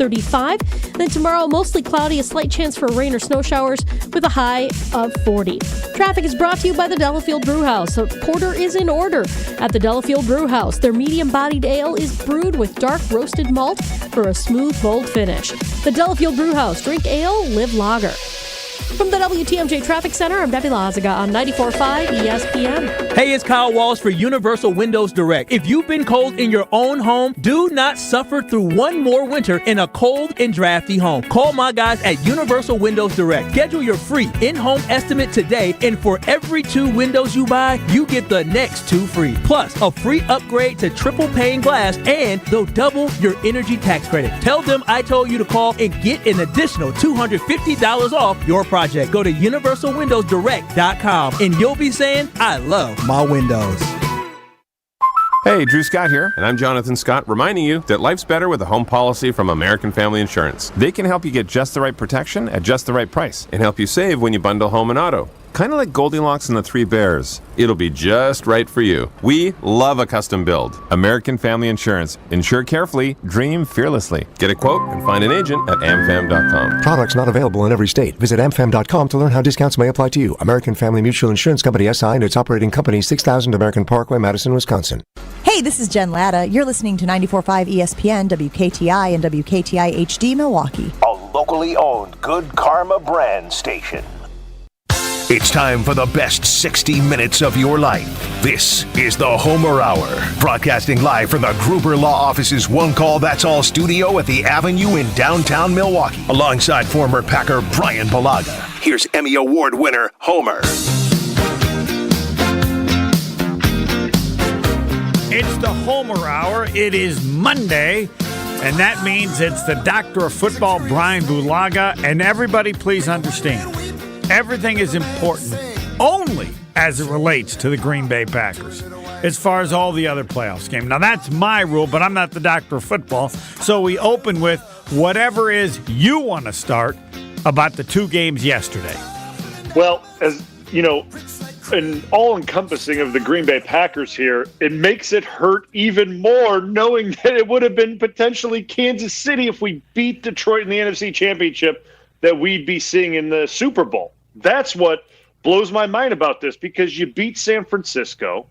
35. Then tomorrow, mostly cloudy, a slight chance for rain or snow showers with a high of 40. Traffic is brought to you by the Delafield Brew House. A porter is in order at the Delafield Brew House. Their medium-bodied ale is brewed with dark roasted malt for a smooth, bold finish. The Delafield Brew House. Drink ale, live lager. From the WTMJ Traffic Center, I'm Debbie Lazaga on 94.5 ESPN. Hey, it's Kyle Walsh for Universal Windows Direct. If you've been cold in your own home, do not suffer through one more winter in a cold and drafty home. Call my guys at Universal Windows Direct. Schedule your free in-home estimate today, and for every 2 windows you buy, you get the next 2 free. Plus, a free upgrade to triple pane glass, and they'll double your energy tax credit. Tell them I told you to call and get an additional $250 off your project. Go to universalwindowsdirect.com and you'll be saying, I love my windows. Hey, Drew Scott here, and I'm Jonathan Scott, reminding you that life's better with a home policy from American Family Insurance. They can help you get just the right protection at just the right price and help you save when you bundle home and auto. Kind of like Goldilocks and the Three Bears. It'll be just right for you. We love a custom build. American Family Insurance. Insure carefully, dream fearlessly. Get a quote and find an agent at amfam.com. Products not available in every state. Visit amfam.com to learn how discounts may apply to you. American Family Mutual Insurance Company SI and its operating company 6000 American Parkway, Madison, Wisconsin. Hey, this is Jen Latta. You're listening to 94.5 ESPN, WKTI, and WKTI HD Milwaukee. A locally owned Good Karma brand station. It's time for the best 60 minutes of your life. This is the Homer Hour, broadcasting live from the Gruber Law Office's One Call That's All studio at the Avenue in downtown Milwaukee, alongside former Packer Brian Balaga. Here's Emmy Award winner Homer. It's the Homer Hour. It is Monday, and that means it's the Doctor of Football, Brian Bulaga. And everybody, please understand, everything is important only as it relates to the Green Bay Packers, as far as all the other playoffs games. Now, that's my rule, but I'm not the Doctor of Football, so we open with whatever is you want to start about the 2 games yesterday. Well, as you know, an all-encompassing of the Green Bay Packers here, it makes it hurt even more knowing that it would have been potentially Kansas City if we beat Detroit in the NFC Championship that we'd be seeing in the Super Bowl. That's what blows my mind about this, because you beat San Francisco,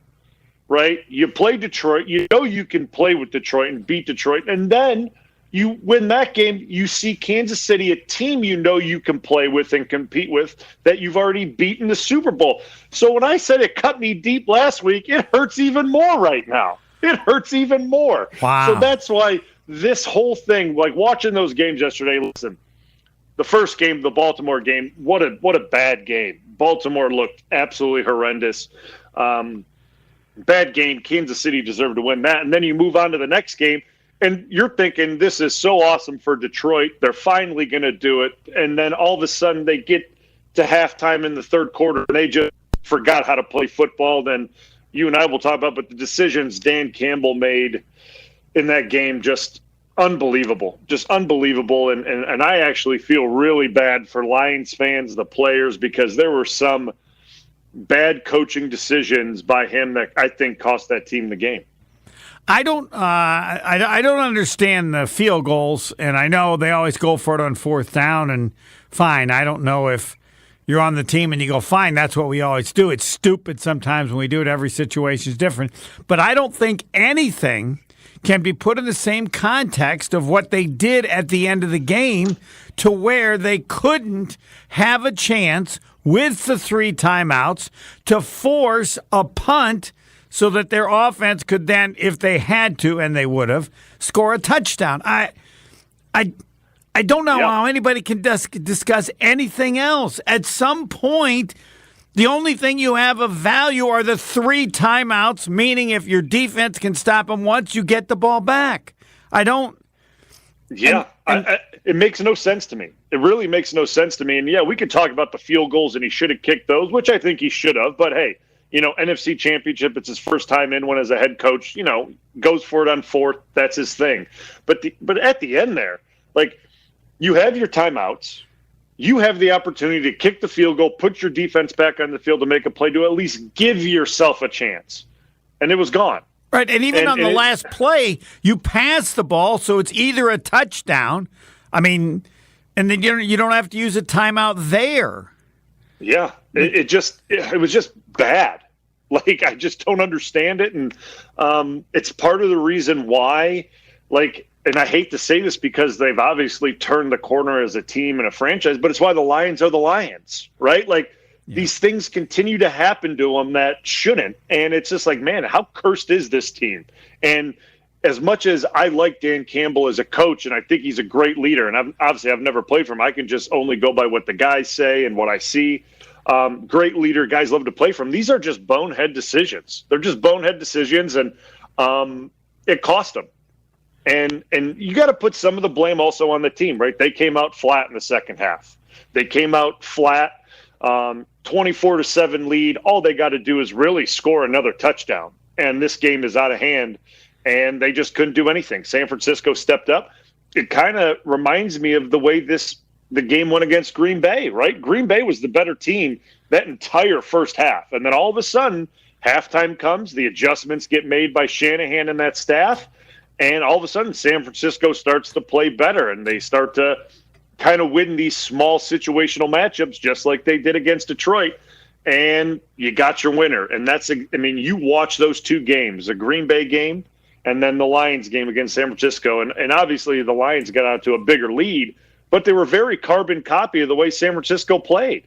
right? You play Detroit. You know you can play with Detroit and beat Detroit. And then you win that game. You see Kansas City, a team you know you can play with and compete with, that you've already beaten the Super Bowl. So when I said it cut me deep last week, it hurts even more right now. It hurts even more. Wow. So that's why this whole thing, like watching those games yesterday, listen, the first game, the Baltimore game, what a bad game. Baltimore looked absolutely horrendous. Bad game. Kansas City deserved to win that. And then you move on to the next game, and you're thinking, this is so awesome for Detroit. They're finally going to do it. And then all of a sudden they get to halftime in the third quarter, and they just forgot how to play football. Then you and I will talk about, but the decisions Dan Campbell made in that game, just unbelievable. And I actually feel really bad for Lions fans, the players, because there were some bad coaching decisions by him that I think cost that team the game. I don't understand the field goals, and I know they always go for it on 4th down, and fine. I don't know if you're on the team and you go, fine, that's what we always do. It's stupid sometimes when we do it. Every situation is different. But I don't think anything can be put in the same context of what they did at the end of the game, to where they couldn't have a chance with the 3 timeouts to force a punt so that their offense could then, if they had to, and they would have, score a touchdown. I don't know how anybody can discuss anything else. At some point, the only thing you have of value are the 3 timeouts, meaning if your defense can stop them once, you get the ball back. I don't. Yeah, it makes no sense to me. It really makes no sense to me. And, yeah, we could talk about the field goals, and he should have kicked those, which I think he should have. But, hey, you know, NFC Championship, it's his first time in one as a head coach, you know, goes for it on 4th. That's his thing. But at the end there, like, you have your timeouts. You have the opportunity to kick the field goal, put your defense back on the field to make a play, to at least give yourself a chance. And it was gone. Right, and even on the last play, you pass the ball, so it's either a touchdown. I mean, and then you don't have to use a timeout there. Yeah, it was just bad. Like, I just don't understand it, and it's part of the reason why, like, and I hate to say this because they've obviously turned the corner as a team and a franchise, but it's why the Lions are the Lions, right? Like, these things continue to happen to them that shouldn't, and it's just like, man, how cursed is this team? And as much as I like Dan Campbell as a coach, and I think he's a great leader, and I've never played for him, I can just only go by what the guys say and what I see. Great leader, guys love to play for him. These are just bonehead decisions. They're just bonehead decisions, and it cost them. And you got to put some of the blame also on the team, right? They came out flat in the second half. They came out flat, 24-7 lead. All they got to do is really score another touchdown, and this game is out of hand, and they just couldn't do anything. San Francisco stepped up. It kind of reminds me of the way the game went against Green Bay, right? Green Bay was the better team that entire first half. And then all of a sudden, halftime comes, the adjustments get made by Shanahan and that staff, and all of a sudden San Francisco starts to play better, and they start to kind of win these small situational matchups just like they did against Detroit, and you got your winner. And you watch those two games, the Green Bay game and then the Lions game against San Francisco, and obviously the Lions got out to a bigger lead, but they were very carbon copy of the way San Francisco played.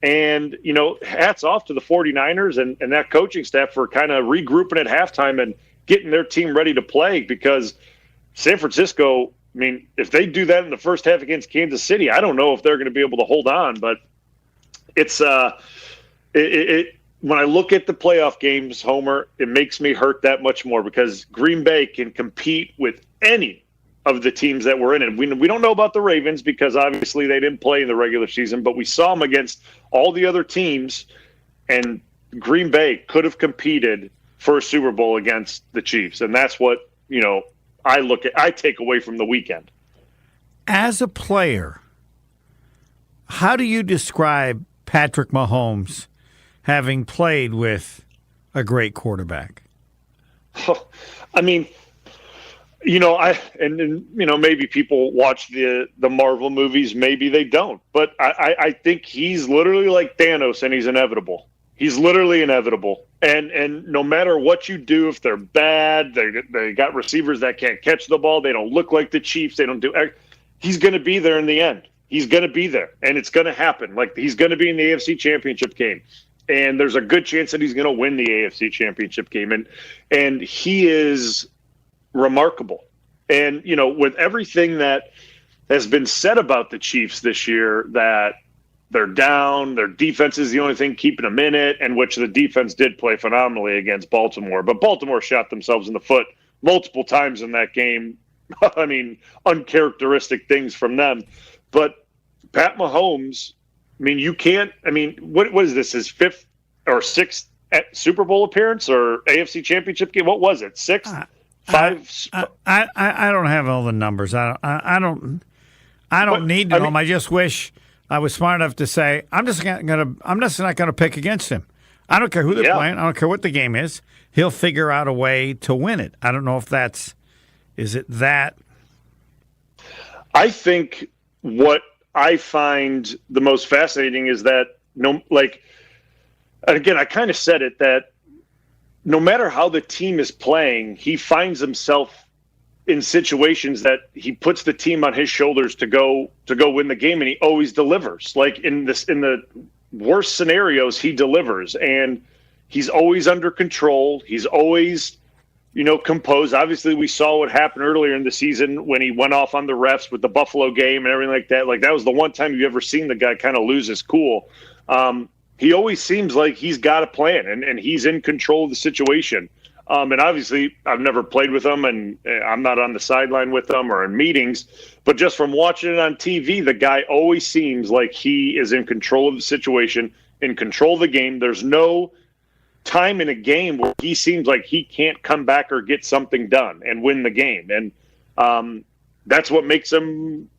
And, hats off to the 49ers and that coaching staff for kind of regrouping at halftime and getting their team ready to play, because San Francisco, if they do that in the first half against Kansas City, I don't know if they're going to be able to hold on. But it's when I look at the playoff games, Homer, it makes me hurt that much more, because Green Bay can compete with any of the teams that were in it. We don't know about the Ravens because obviously they didn't play in the regular season, but we saw them against all the other teams, and Green Bay could have competed for a Super Bowl against the Chiefs. And that's what, I take away from the weekend. As a player, how do you describe Patrick Mahomes having played with a great quarterback? Maybe people watch the Marvel movies, maybe they don't. But I think he's literally like Thanos, and he's inevitable. He's literally inevitable. And no matter what you do, if they're bad, they got receivers that can't catch the ball, they don't look like the Chiefs, he's going to be there in the end. He's going to be there, and it's going to happen. Like, he's going to be in the AFC Championship game, and there's a good chance that he's going to win the AFC Championship game. And he is remarkable. And, with everything that has been said about the Chiefs this year, that they're down, their defense is the only thing keeping them in it, and which the defense did play phenomenally against Baltimore. But Baltimore shot themselves in the foot multiple times in that game. Uncharacteristic things from them. But Pat Mahomes, what is this, his fifth or sixth Super Bowl appearance or AFC Championship game? What was it, sixth? Five? I don't have all the numbers. I don't need to know them. I just wish I was smart enough to say I'm just not gonna pick against him. I don't care who they're playing. I don't care what the game is. He'll figure out a way to win it. I don't know if is it that. I think what I find the most fascinating is that and again, I kind of said it, that no matter how the team is playing, he finds himself in situations that he puts the team on his shoulders to go win the game, and he always delivers. Like in the worst scenarios, he delivers, and he's always under control. He's always, composed. Obviously, we saw what happened earlier in the season when he went off on the refs with the Buffalo game and everything like that. Like, that was the one time you've ever seen the guy kind of lose his cool. He always seems like he's got a plan, and he's in control of the situation. And obviously, I've never played with him, and I'm not on the sideline with him or in meetings. But just from watching it on TV, the guy always seems like he is in control of the situation, in control of the game. There's no time in a game where he seems like he can't come back or get something done and win the game. And that's what makes him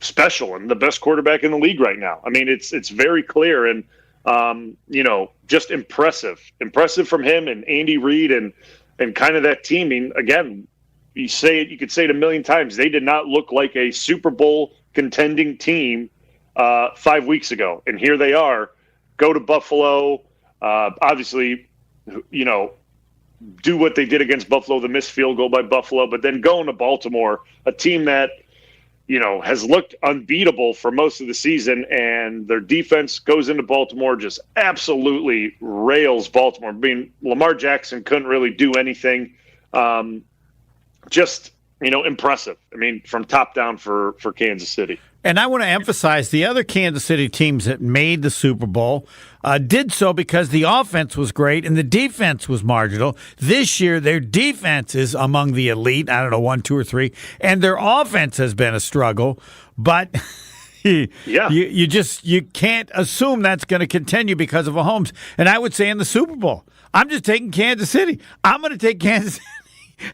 special and the best quarterback in the league right now. It's very clear, and just impressive from him and Andy Reid. And and kind of that teaming. Again, you could say it a million times. They did not look like a Super Bowl contending team 5 weeks ago, and here they are. Go to Buffalo, obviously, do what they did against Buffalo, the missed field goal by Buffalo, but then going to Baltimore, a team that has looked unbeatable for most of the season, and their defense goes into Baltimore, just absolutely rails Baltimore. I mean, Lamar Jackson couldn't really do anything. Just, impressive. I mean, from top down for Kansas City. And I want to emphasize the other Kansas City teams that made the Super Bowl did so because the offense was great and the defense was marginal. This year, their defense is among the elite. I don't know, 1, 2, or 3. And their offense has been a struggle. But you can't assume that's going to continue because of Mahomes. And I would say in the Super Bowl, I'm just taking Kansas City. I'm going to take Kansas City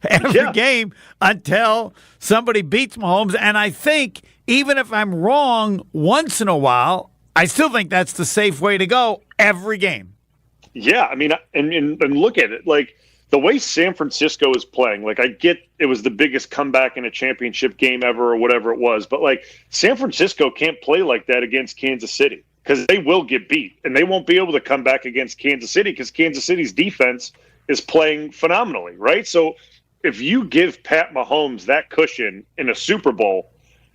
every game until somebody beats Mahomes. And I think even if I'm wrong once in a while, I still think that's the safe way to go every game. Yeah, I mean, and look at it. Like, the way San Francisco is playing, like, I get it was the biggest comeback in a championship game ever or whatever it was, but, like, San Francisco can't play like that against Kansas City because they will get beat, and they won't be able to come back against Kansas City because Kansas City's defense is playing phenomenally, right? So if you give Pat Mahomes that cushion in a Super Bowl,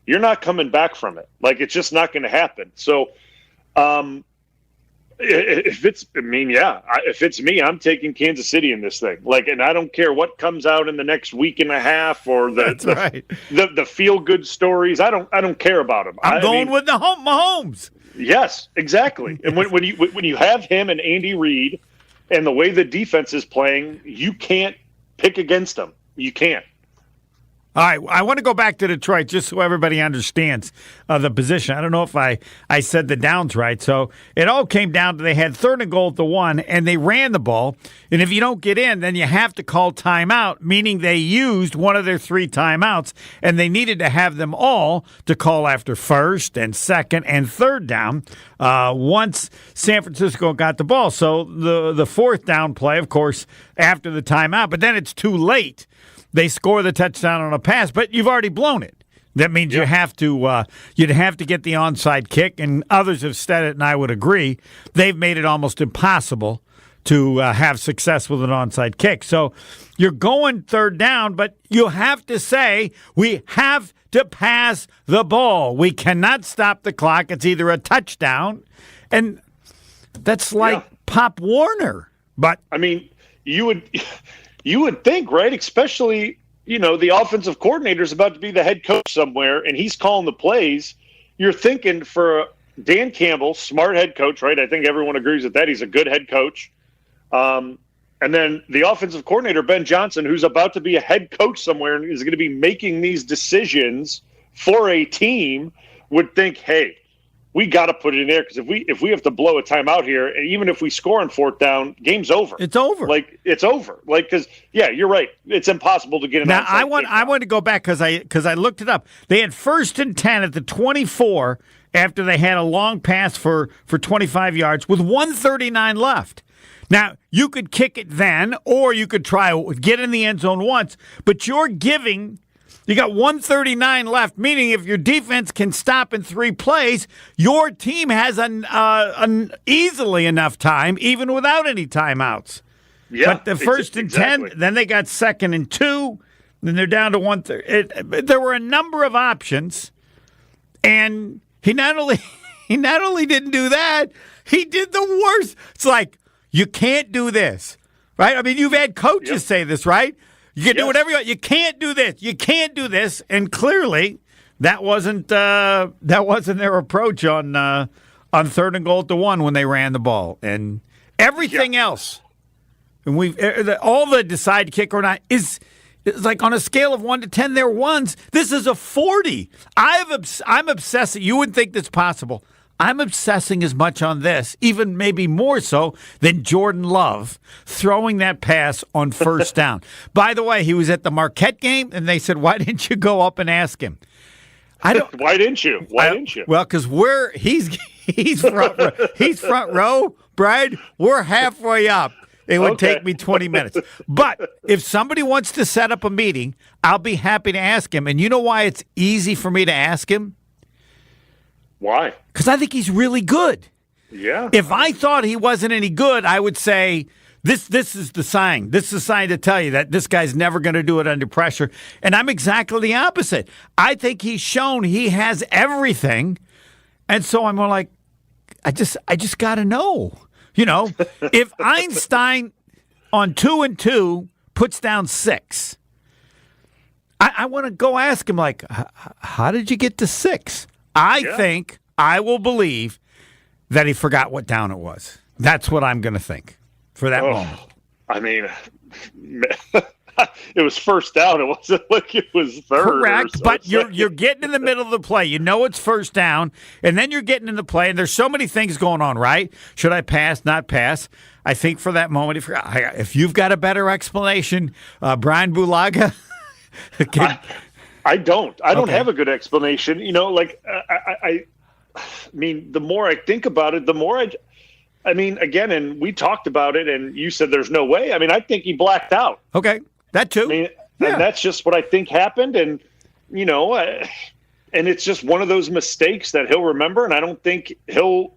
you're not coming back from it. Like, it's just not going to happen. So, if it's me, I'm taking Kansas City in this thing. Like, and I don't care what comes out in the next week and a half or the feel good stories. I don't care about them. I'm going with the Mahomes. Yes, exactly. And when you have him and Andy Reid and the way the defense is playing, you can't pick against them. You can't. All right, I want to go back to Detroit just so everybody understands the position. I don't know if I said the downs right. So it all came down to they had 3rd and goal at the 1, and they ran the ball. And if you don't get in, then you have to call timeout, meaning they used one of their 3 timeouts, and they needed to have them all to call after 1st and 2nd and 3rd down once San Francisco got the ball. So the 4th down play, of course, after the timeout, but then it's too late. They score the touchdown on a pass, but you've already blown it. That means you have to you'd have to get the onside kick, and others have said it, and I would agree. They've made it almost impossible to have success with an onside kick. So you're going 3rd down, but you have to say we have to pass the ball. We cannot stop the clock. It's either a touchdown, and that's like Pop Warner. But I mean, you would think, right? Especially, the offensive coordinator is about to be the head coach somewhere, and he's calling the plays. You're thinking for Dan Campbell, smart head coach, right? I think everyone agrees with that. He's a good head coach. And then the offensive coordinator, Ben Johnson, who's about to be a head coach somewhere and is going to be making these decisions for a team, would think, hey, we got to put it in there because if we have to blow a timeout here, and even if we score on 4th down, game's over. It's over. Like, it's over. Like, because you're right. It's impossible to get an. Now I want to go back because I looked it up. They had 1st and 10 at the 24 after they had a long pass for 25 yards with 1:39 left. Now you could kick it then, or you could try get in the end zone once, but you're giving. You got 1:39 left, meaning if your defense can stop in 3 plays, your team has an easily enough time, even without any timeouts. Yeah, but the 1st and 10, then they got 2nd and 2, then they're down to 1:30. There were a number of options, and he not only didn't do that, he did the worst. It's like, you can't do this, right? I mean, you've had coaches say this, right? You can do whatever you want. You can't do this. You can't do this. And clearly, that wasn't their approach on 3rd and goal at the 1 when they ran the ball. And everything else, and all the decide kick or not is like on a scale of 1 to 10. They're 1s. This is a 40. I'm obsessing. You wouldn't think that's possible. I'm obsessing as much on this, even maybe more so than Jordan Love throwing that pass on 1st down. By the way, he was at the Marquette game, and they said, "Why didn't you go up and ask him?" Why didn't you? Well, because he's front row, Brad. We're halfway up. It would Okay. take me 20 minutes. But if somebody wants to set up a meeting, I'll be happy to ask him. And you know why it's easy for me to ask him? Why? Because I think he's really good. Yeah. If I thought he wasn't any good, I would say, this is the sign. This is the sign to tell you that this guy's never going to do it under pressure. And I'm exactly the opposite. I think he's shown he has everything. And so I'm more like, I just got to know. You know, if Einstein on 2 and 2 puts down 6, I want to go ask him, like, how did you get to 6? I think, I will believe that he forgot what down it was. That's what I'm going to think for that moment. I mean, it was first down. It wasn't like it was third. Correct, but you're getting in the middle of the play. You know it's first down, and then you're getting in the play, and there's so many things going on, right? Should I pass, not pass? I think for that moment, if you've got a better explanation, Brian Bulaga. I don't. I don't have a good explanation. You know, like I mean, the more I think about it, the more I mean, again, and we talked about it, and you said there's no way. I mean, I think he blacked out. Okay, that too. I mean, and that's just what I think happened, and you know, and it's just one of those mistakes that he'll remember, and I don't think he'll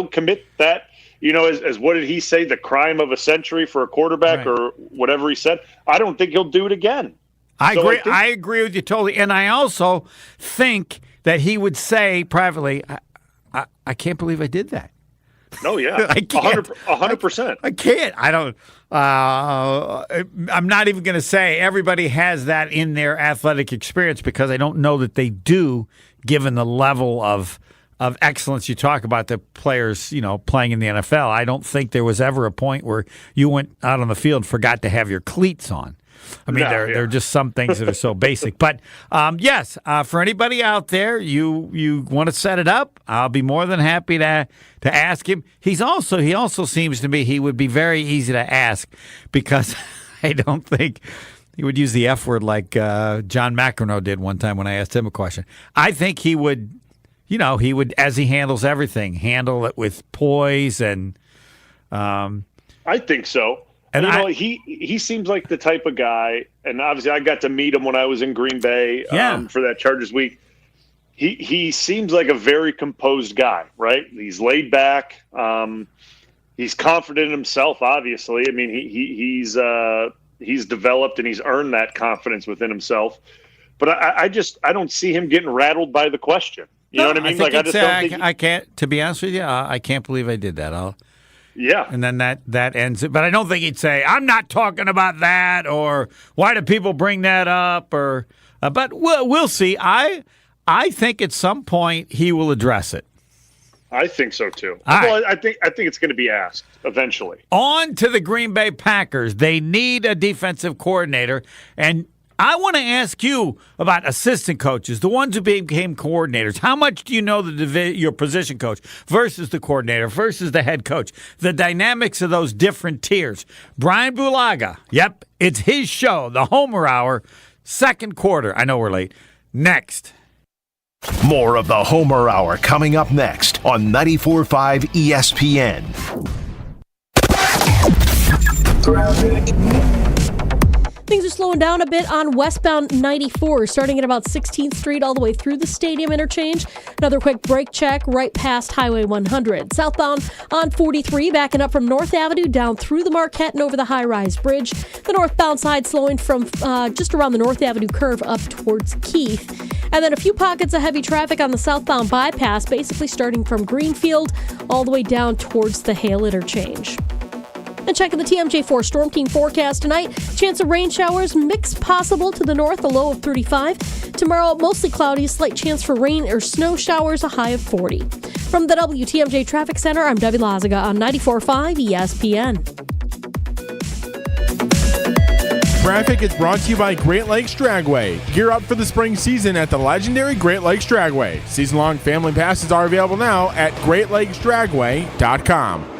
commit that. You know, as what did he say? The crime of a century for a quarterback, or whatever he said. I don't think he'll do it again. I agree. I agree with you totally, and I also think that he would say privately, "I can't believe I did that." No, yeah, 100%. I can't. I don't. I'm not even going to say everybody has that in their athletic experience because I don't know that they do, given the level of excellence you talk about the players, you know, playing in the NFL. I don't think there was ever a point where you went out on the field and forgot to have your cleats on. I mean, there are just some things that are so basic. But, yes, for anybody out there, you want to set it up, I'll be more than happy to ask him. He also seems to me he would be very easy to ask because I don't think he would use the F word like John McEnroe did one time when I asked him a question. I think he would, you know, as he handles everything, handle it with poise and I think so. And you know, he seems like the type of guy, and obviously I got to meet him when I was in Green Bay for that Chargers week. He seems like a very composed guy, right? He's laid back. He's confident in himself, obviously. I mean, he's developed and he's earned that confidence within himself. But I don't see him getting rattled by the question. You know what I mean? Like I just don't think I can't. To be honest with you, I can't believe I did that. Yeah. And then that ends it. But I don't think he'd say, I'm not talking about that, or why do people bring that up? Or but we'll see. I think at some point he will address it. I think so too. Well, I think it's going to be asked eventually. On to the Green Bay Packers. They need a defensive coordinator. And I want to ask you about assistant coaches, the ones who became coordinators. How much do you know your position coach versus the coordinator versus the head coach? The dynamics of those different tiers. Brian Bulaga, yep, it's his show, the Homer Hour, second quarter. I know we're late. Next. More of the Homer Hour coming up next on 94.5 ESPN. Things are slowing down a bit on westbound 94, starting at about 16th Street all the way through the stadium interchange. Another quick brake check right past Highway 100. Southbound on 43, backing up from North Avenue down through the Marquette and over the high-rise bridge. The northbound side slowing from just around the North Avenue curve up towards Keith. And then a few pockets of heavy traffic on the southbound bypass, basically starting from Greenfield all the way down towards the Hale interchange. And checking the TMJ4 Storm Team forecast tonight. Chance of rain showers, mixed possible to the north, a low of 35. Tomorrow, mostly cloudy, a slight chance for rain or snow showers, a high of 40. From the WTMJ Traffic Center, I'm Debbie Lazaga on 94.5 ESPN. Traffic is brought to you by Great Lakes Dragway. Gear up for the spring season at the legendary Great Lakes Dragway. Season-long family passes are available now at GreatLakesDragway.com.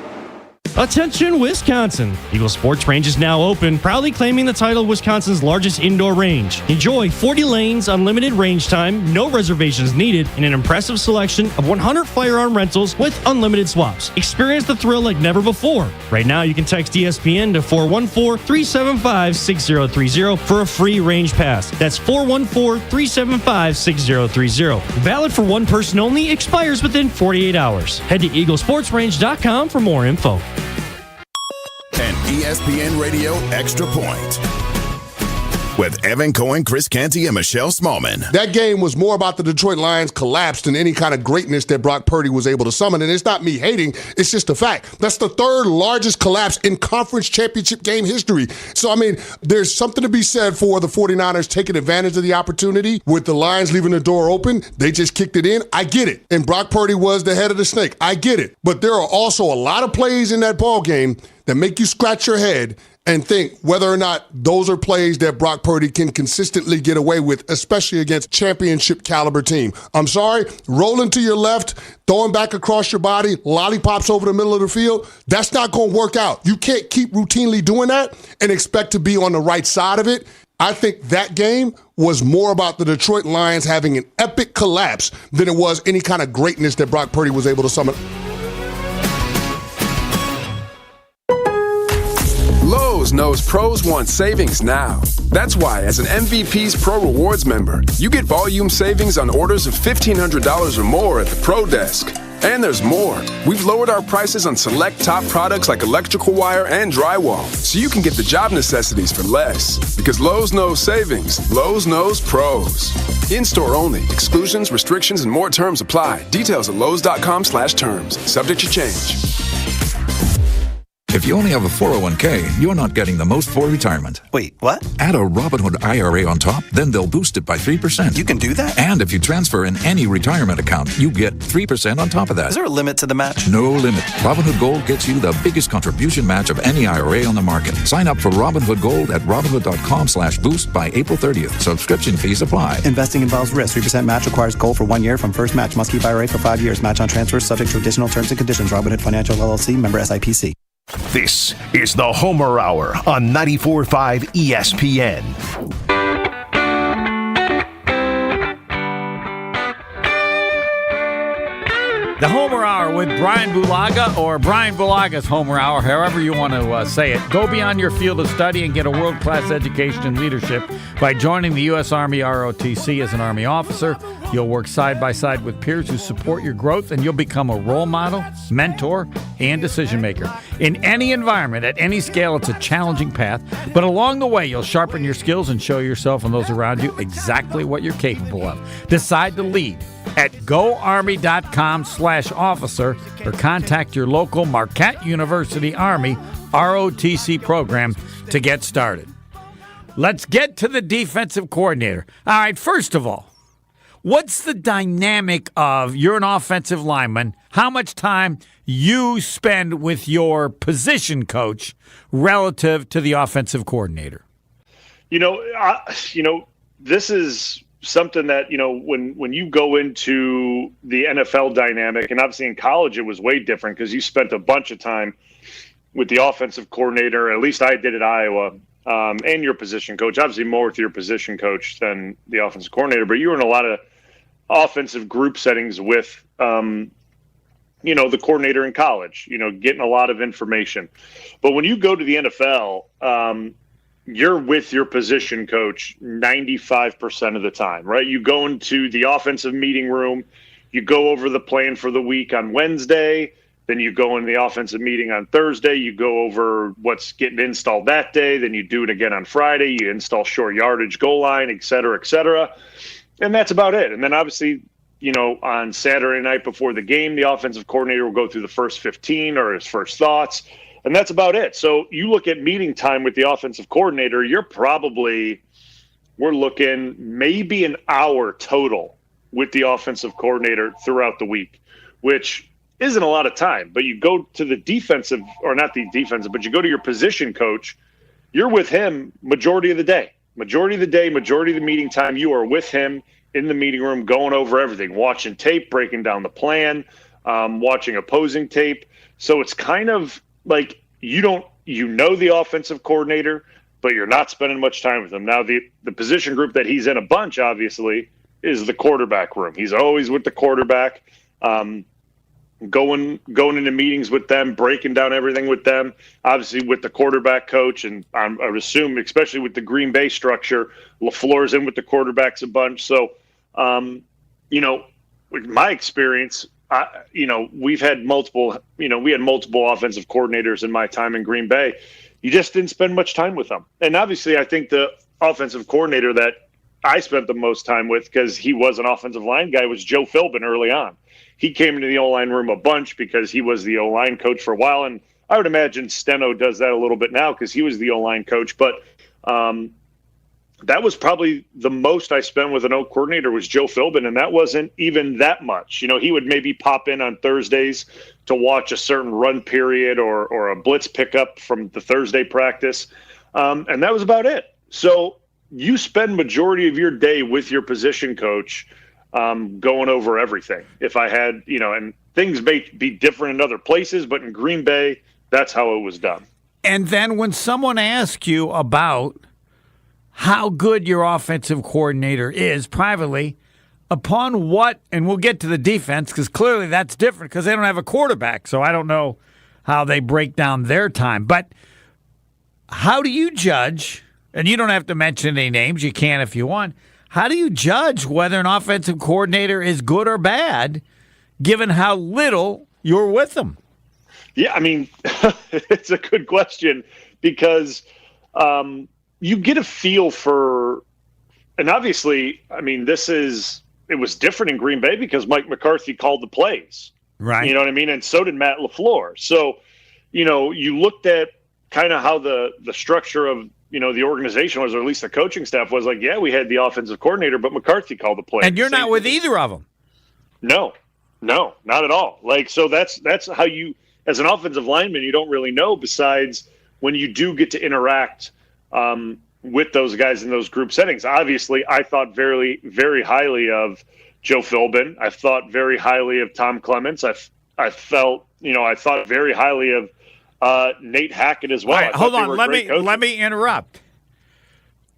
Attention, Wisconsin! Eagle Sports Range is now open, proudly claiming the title of Wisconsin's largest indoor range. Enjoy 40 lanes, unlimited range time, no reservations needed, and an impressive selection of 100 firearm rentals with unlimited swaps. Experience the thrill like never before. Right now, you can text ESPN to 414-375-6030 for a free range pass. That's 414-375-6030. Valid for one person only, expires within 48 hours. Head to eaglesportsrange.com for more info. An ESPN Radio Extra Point with Evan Cohen, Chris Canty, and Michelle Smallman. That game was more about the Detroit Lions collapse than any kind of greatness that Brock Purdy was able to summon. And it's not me hating, it's just a fact. That's the third largest collapse in conference championship game history. So, I mean, there's something to be said for the 49ers taking advantage of the opportunity with the Lions leaving the door open. They just kicked it in. I get it. And Brock Purdy was the head of the snake. I get it. But there are also a lot of plays in that ball game that make you scratch your head and think whether or not those are plays that Brock Purdy can consistently get away with, especially against championship caliber team. I'm sorry, rolling to your left, throwing back across your body, lollipops over the middle of the field, that's not going to work out. You can't keep routinely doing that and expect to be on the right side of it. I think that game was more about the Detroit Lions having an epic collapse than it was any kind of greatness that Brock Purdy was able to summon. Lowe's knows pros want savings now. That's why, as an MVP's Pro Rewards member, you get volume savings on orders of $1,500 or more at the Pro Desk. And there's more. We've lowered our prices on select top products like electrical wire and drywall, so you can get the job necessities for less. Because Lowe's knows savings. Lowe's knows pros. In-store only. Exclusions, restrictions, and more terms apply. Details at lowes.com/terms. Subject to change. If you only have a 401k, you're not getting the most for retirement. Wait, what? Add a Robinhood IRA on top, then they'll boost it by 3%. You can do that? And if you transfer in any retirement account, you get 3% on top of that. Is there a limit to the match? No limit. Robinhood Gold gets you the biggest contribution match of any IRA on the market. Sign up for Robinhood Gold at Robinhood.com/boost by April 30th. Subscription fees apply. Investing involves risk. 3% match requires gold for 1 year from first match. Must keep IRA for 5 years. Match on transfers subject to additional terms and conditions. Robinhood Financial LLC, member SIPC. This is the Homer Hour on 94.5 ESPN. The Homer Hour with Brian Bulaga, or Brian Bulaga's Homer Hour, however you want to say it. Go beyond your field of study and get a world-class education in leadership by joining the U.S. Army ROTC as an Army officer. You'll work side by side with peers who support your growth, and you'll become a role model, mentor, and decision maker. In any environment, at any scale, it's a challenging path, but along the way, you'll sharpen your skills and show yourself and those around you exactly what you're capable of. Decide to lead at goarmy.com/officer or contact your local Marquette University Army ROTC program to get started. Let's get to the defensive coordinator. All right, first of all, what's the dynamic of you're an offensive lineman, how much time you spend with your position coach relative to the offensive coordinator? This is something that, when you go into the NFL dynamic, and obviously in college it was way different because you spent a bunch of time with the offensive coordinator, at least I did at Iowa, and your position coach, obviously more with your position coach than the offensive coordinator, but you were in a lot of offensive group settings with, the coordinator in college, getting a lot of information. But when you go to the NFL, you're with your position coach 95% of the time, right? You go into the offensive meeting room, you go over the plan for the week on Wednesday, then you go in the offensive meeting on Thursday, you go over what's getting installed that day, then you do it again on Friday, you install short yardage goal line, et cetera, and that's about it. And then obviously, on Saturday night before the game, the offensive coordinator will go through the first 15 or his first thoughts, and that's about it. So you look at meeting time with the offensive coordinator, we're looking maybe an hour total with the offensive coordinator throughout the week, which isn't a lot of time. But you go to the defensive, or not the defensive, but you go to your position coach, you're with him majority of the day. Majority of the meeting time, you are with him in the meeting room, going over everything, watching tape, breaking down the plan, watching opposing tape. So it's kind of like you know the offensive coordinator, but you're not spending much time with him. Now the position group that he's in a bunch, obviously, is the quarterback room. He's always with the quarterback, going into meetings with them, breaking down everything with them, obviously with the quarterback coach. And I would assume, especially with the Green Bay structure, LaFleur's in with the quarterbacks a bunch. So, with my experience, we had multiple offensive coordinators in my time in Green Bay. You just didn't spend much time with them. And obviously I think the offensive coordinator that I spent the most time with, because he was an offensive line guy, was Joe Philbin early on. He came into the O-line room a bunch because he was the O-line coach for a while. And I would imagine Steno does that a little bit now because he was the O-line coach. But that was probably the most I spent with an O coordinator was Joe Philbin, and that wasn't even that much. He would maybe pop in on Thursdays to watch a certain run period or a blitz pickup from the Thursday practice, and that was about it. So you spend majority of your day with your position coach, going over everything. If I had, and things may be different in other places, but in Green Bay, that's how it was done. And then when someone asks you about how good your offensive coordinator is privately, upon what, and we'll get to the defense because clearly that's different because they don't have a quarterback, so I don't know how they break down their time. But how do you judge, and you don't have to mention any names, you can if you want, how do you judge whether an offensive coordinator is good or bad given how little you're with them? Yeah, I mean, it's a good question because you get a feel for, and obviously, I mean, it was different in Green Bay because Mike McCarthy called the plays. Right. You know what I mean? And so did Matt LaFleur. So, you looked at kind of how the structure of, the organization was, or at least the coaching staff was like, yeah, we had the offensive coordinator, but McCarthy called the plays. And you're not with either of them. No, not at all. Like, so that's how you, as an offensive lineman, you don't really know besides when you do get to interact with those guys in those group settings. Obviously, I thought very, very highly of Joe Philbin. I thought very highly of Tom Clements. I thought very highly of Nate Hackett as well. All right, hold on. Let me interrupt.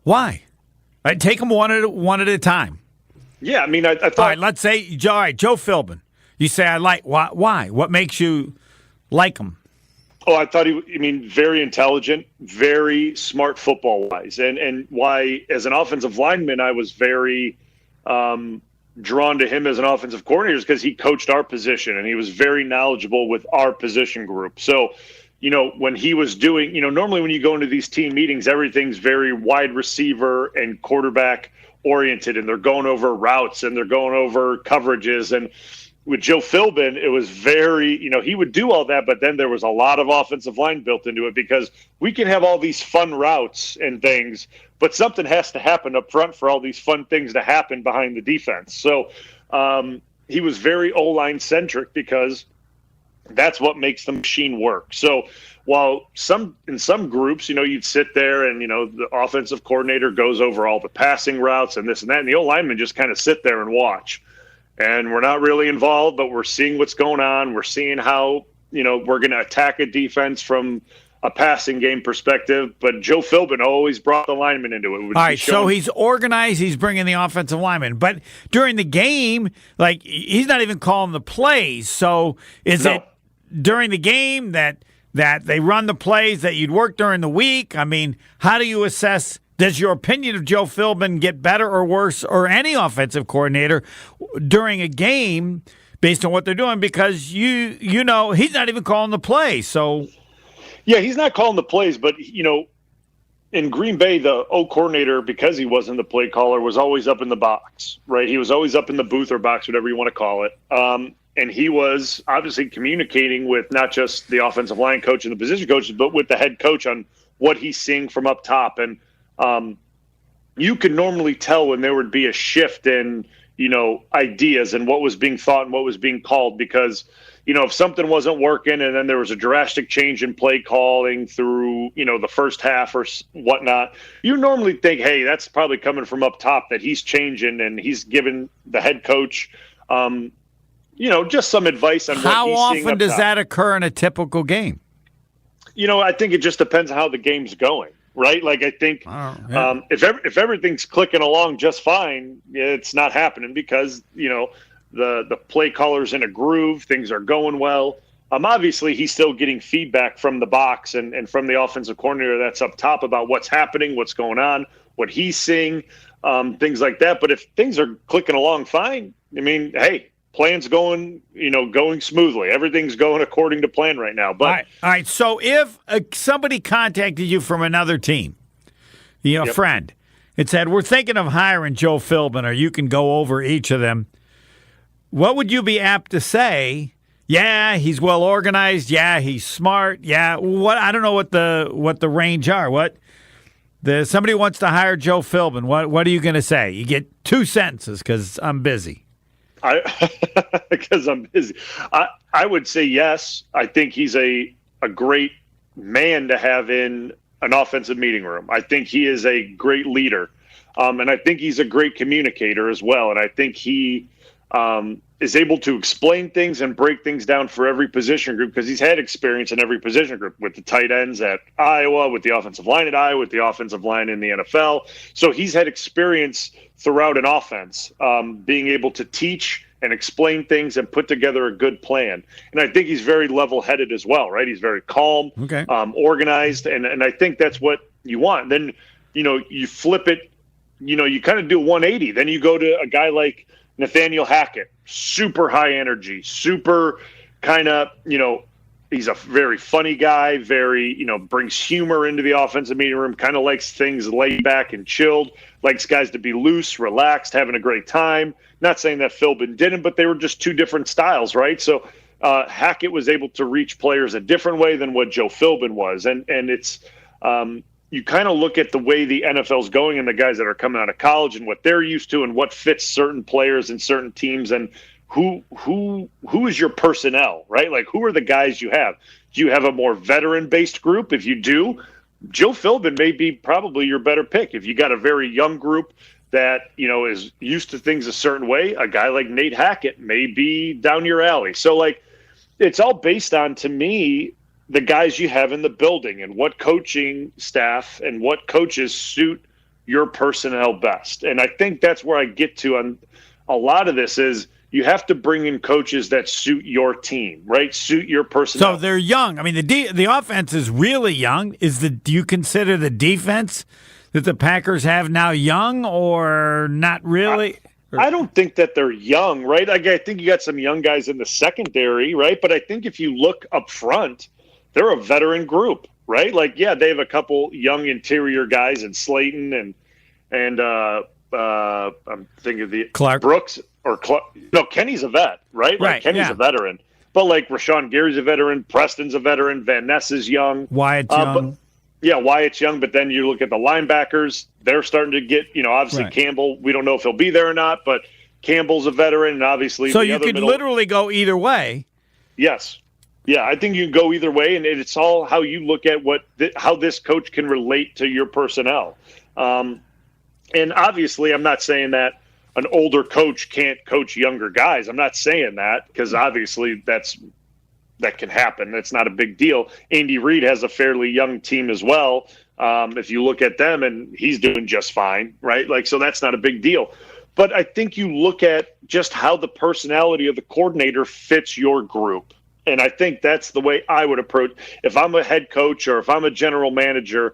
Why? All right, take them one at a time. Yeah, I mean, I thought. All right, let's say, Joe Philbin. You say I like. Why? What makes you like him? Oh, I thought very intelligent, very smart football-wise. And why, as an offensive lineman, I was very drawn to him as an offensive coordinator is because he coached our position, and he was very knowledgeable with our position group. So, when he was doing, normally when you go into these team meetings, everything's very wide receiver and quarterback-oriented, and they're going over routes, and they're going over coverages, and with Joe Philbin, it was very, he would do all that, but then there was a lot of offensive line built into it because we can have all these fun routes and things, but something has to happen up front for all these fun things to happen behind the defense. So he was very O-line centric because that's what makes the machine work. So while in some groups, you'd sit there and, the offensive coordinator goes over all the passing routes and this and that, and the O-linemen just kind of sit there and watch. And we're not really involved, but we're seeing what's going on. We're seeing how, we're going to attack a defense from a passing game perspective. But Joe Philbin always brought the lineman into it. All right, so he's organized. He's bringing the offensive lineman. But during the game, like, he's not even calling the plays. So is it during the game that they run the plays that you'd work during the week? I mean, how do you assess? Does your opinion of Joe Philbin get better or worse, or any offensive coordinator during a game based on what they're doing? Because he's not even calling the play. So, yeah, he's not calling the plays, but in Green Bay, the O coordinator, because he wasn't the play caller, was always up in the box, right? He was always up in the booth or box, whatever you want to call it. And he was obviously communicating with not just the offensive line coach and the position coaches, but with the head coach on what he's seeing from up top. And you could normally tell when there would be a shift in, ideas and what was being thought and what was being called because, if something wasn't working and then there was a drastic change in play calling through, the first half or whatnot, you normally think, hey, that's probably coming from up top that he's changing and he's giving the head coach, just some advice on what he's seeing. How often up does top. that occur in a typical game? I think it just depends on how the game's going, right? Like, I think if everything's clicking along just fine, it's not happening because, the play caller's in a groove, things are going well. Obviously, he's still getting feedback from the box and from the offensive coordinator that's up top about what's happening, what's going on, what he's seeing, things like that. But if things are clicking along fine, I mean, hey, plan's going smoothly. Everything's going according to plan right now. But all right. So if somebody contacted you from another team, friend, and said, we're thinking of hiring Joe Philbin, or you can go over each of them, what would you be apt to say? Yeah, he's well organized. Yeah, he's smart. Yeah, I don't know what the range are. Somebody wants to hire Joe Philbin. What are you going to say? You get 2 sentences because I'm busy. Because I'm busy. I would say yes. I think he's a great man to have in an offensive meeting room. I think he is a great leader, and I think he's a great communicator as well. And I think he is able to explain things and break things down for every position group because he's had experience in every position group with the tight ends at Iowa, with the offensive line at Iowa, with the offensive line in the NFL. So he's had experience throughout an offense, being able to teach and explain things and put together a good plan. And I think he's very level-headed as well, right? He's very calm, organized, and I think that's what you want. Then, you flip it, you kind of do a 180. Then you go to a guy like Nathaniel Hackett, super high energy, super kind of, he's a very funny guy, very, brings humor into the offensive meeting room, kind of likes things laid back and chilled, likes guys to be loose, relaxed, having a great time. Not saying that Philbin didn't, but they were just two different styles, right? So Hackett was able to reach players a different way than what Joe Philbin was. And it's, you kind of look at the way the NFL's going and the guys that are coming out of college and what they're used to and what fits certain players and certain teams and who is your personnel, right? Like, who are the guys you have? Do you have a more veteran-based group? If you do, Joe Philbin may be probably your better pick. If you got a very young group that, is used to things a certain way, a guy like Nate Hackett may be down your alley. So, like, it's all based on, to me, the guys you have in the building and what coaching staff and what coaches suit your personnel best. And I think that's where I get to on a lot of this is you have to bring in coaches that suit your team, right? Suit your personnel. So they're young. I mean, the offense is really young. Do you consider the defense that the Packers have now young or not really? I don't think that they're young, right? I think you got some young guys in the secondary, right? But I think if you look up front, they're a veteran group, right? Like, yeah, they have a couple young interior guys in Slayton and I'm thinking of the Clark Brooks or Clark. No, Kenny's a vet, right? Like, Kenny's a veteran. But like Rashawn Gary's a veteran, Preston's a veteran, Van Ness is young. Wyatt's young. Wyatt's young, but then you look at the linebackers, they're starting to get, obviously Campbell, we don't know if he'll be there or not, but Campbell's a veteran, and obviously so you could literally go either way. Yes. Yeah, I think you can go either way, and it's all how you look at how this coach can relate to your personnel. And obviously, I'm not saying that an older coach can't coach younger guys. I'm not saying that because obviously that can happen. That's not a big deal. Andy Reid has a fairly young team as well. If you look at them, and he's doing just fine, right? Like, so that's not a big deal. But I think you look at just how the personality of the coordinator fits your group. And I think that's the way I would approach. If I'm a head coach or if I'm a general manager,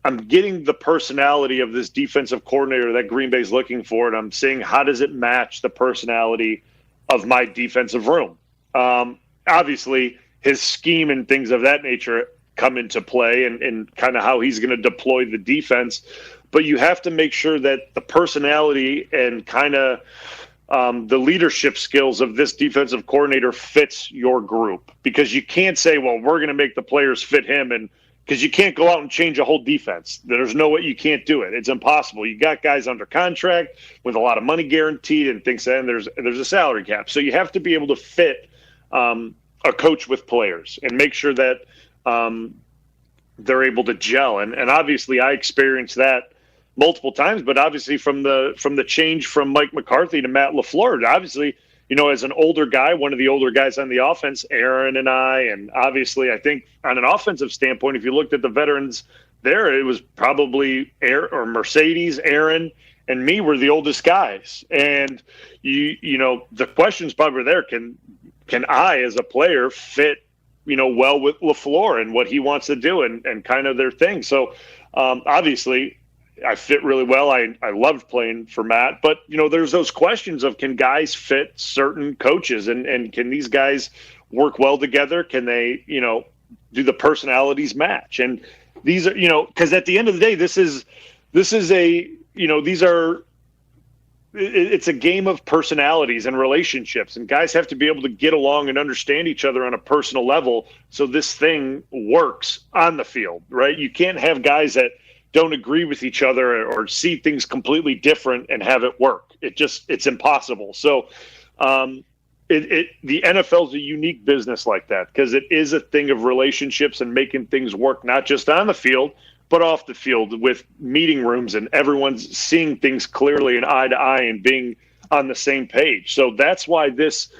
I'm getting the personality of this defensive coordinator that Green Bay's looking for, and I'm seeing how does it match the personality of my defensive room. Obviously, his scheme and things of that nature come into play and kind of how he's going to deploy the defense. But you have to make sure that the personality and kind of the leadership skills of this defensive coordinator fits your group, because you can't say, well, we're going to make the players fit him, and because you can't go out and change a whole defense. There's no way, you can't do it. It's impossible. You got guys under contract with a lot of money guaranteed and things, and there's a salary cap. So you have to be able to fit a coach with players and make sure that they're able to gel. And obviously I experienced that multiple times, but obviously from the change from Mike McCarthy to Matt LaFleur, obviously as an older guy, one of the older guys on the offense, Aaron and I, and obviously I think on an offensive standpoint, if you looked at the veterans there, it was probably Mercedes, Aaron, and me were the oldest guys. And the questions probably there, can I as a player fit, well with LaFleur and what he wants to do and kind of their thing. So obviously I fit really well. I loved playing for Matt, but there's those questions of, can guys fit certain coaches and can these guys work well together? Can they, do the personalities match? And these are, because at the end of the day, it's a game of personalities and relationships, and guys have to be able to get along and understand each other on a personal level so this thing works on the field, right? You can't have guys that don't agree with each other or see things completely different and have it work. It's impossible. So the NFL is a unique business like that, because it is a thing of relationships and making things work, not just on the field, but off the field with meeting rooms and everyone's seeing things clearly and eye to eye and being on the same page. So that's why this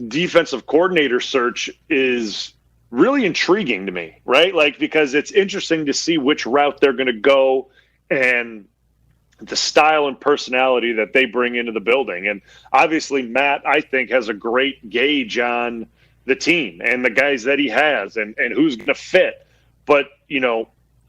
defensive coordinator search is really intriguing to me, right? Because it's interesting to see which route they're going to go and the style and personality that they bring into the building. And obviously Matt, I think, has a great gauge on the team and the guys that he has and who's going to fit. But,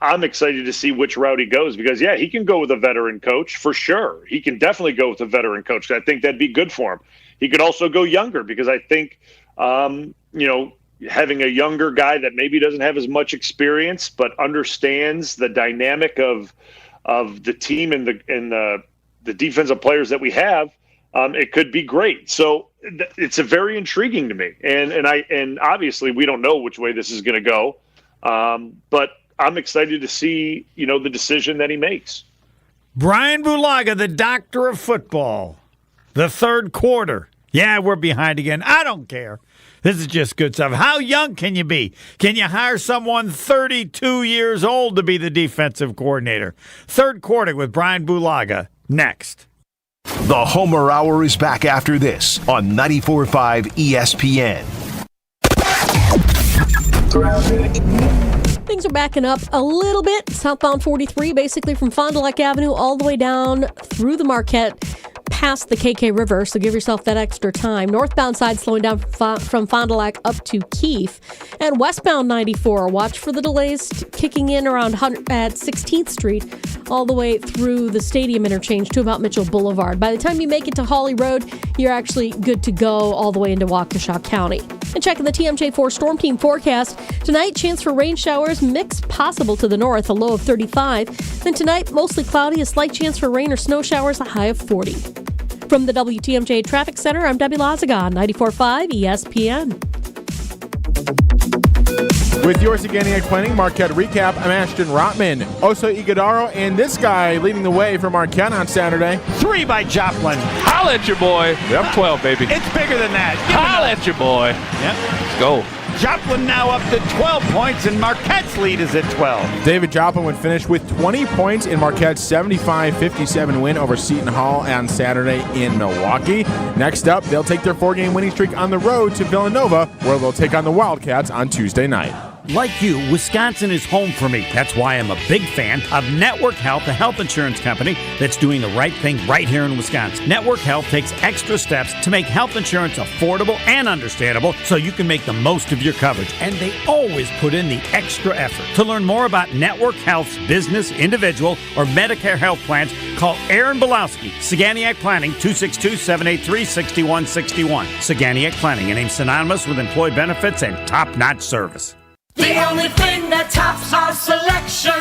I'm excited to see which route he goes, because he can go with a veteran coach for sure. He can definitely go with a veteran coach. I think that'd be good for him. He could also go younger, because I think, having a younger guy that maybe doesn't have as much experience but understands the dynamic of the team and the defensive players that we have, it could be great. So it's a very intriguing to me, and obviously we don't know which way this is going to go, but I'm excited to see the decision that he makes. Brian Bulaga, the doctor of football, the third quarter. Yeah, we're behind again. I don't care. This is just good stuff. How young can you be? Can you hire someone 32 years old to be the defensive coordinator? Third quarter with Brian Bulaga next. The Homer Hour is back after this on 94.5 ESPN. Things are backing up a little bit. Southbound 43, basically from Fond du Lac Avenue all the way down through the Marquette, past the KK River, so give yourself that extra time. Northbound side slowing down from Fond du Lac up to Keefe. And westbound 94, watch for the delays kicking in around at 16th Street all the way through the stadium interchange to about Mitchell Boulevard. By the time you make it to Hawley Road, you're actually good to go all the way into Waukesha County. And checking the TMJ4 Storm Team forecast, tonight chance for rain showers, mix possible to the north, a low of 35. Then tonight, mostly cloudy, a slight chance for rain or snow showers, a high of 40. From the WTMJ Traffic Center, I'm Debbie Lazagon, 94.5 ESPN. With your Saganiac Planning Marquette recap, I'm Ashton Rotman. Oso Iguodaro and this guy leading the way for Marquette on Saturday. 3 by Joplin. Holla at your boy. Yep, 12, baby. It's bigger than that. Holla at your boy. Yep. Let's go. Joplin now up to 12 points, and Marquette's lead is at 12. David Joplin would finish with 20 points in Marquette's 75-57 win over Seton Hall on Saturday in Milwaukee. Next up, they'll take their 4-game winning streak on the road to Villanova, where they'll take on the Wildcats on Tuesday night. Like you, Wisconsin is home for me. That's why I'm a big fan of Network Health, a health insurance company that's doing the right thing right here in Wisconsin. Network Health takes extra steps to make health insurance affordable and understandable so you can make the most of your coverage. And they always put in the extra effort. To learn more about Network Health's business, individual, or Medicare health plans, call Aaron Belowski, Saganiac Planning, 262-783-6161. Saganiac Planning, a name synonymous with employee benefits and top-notch service. The only thing that tops our selection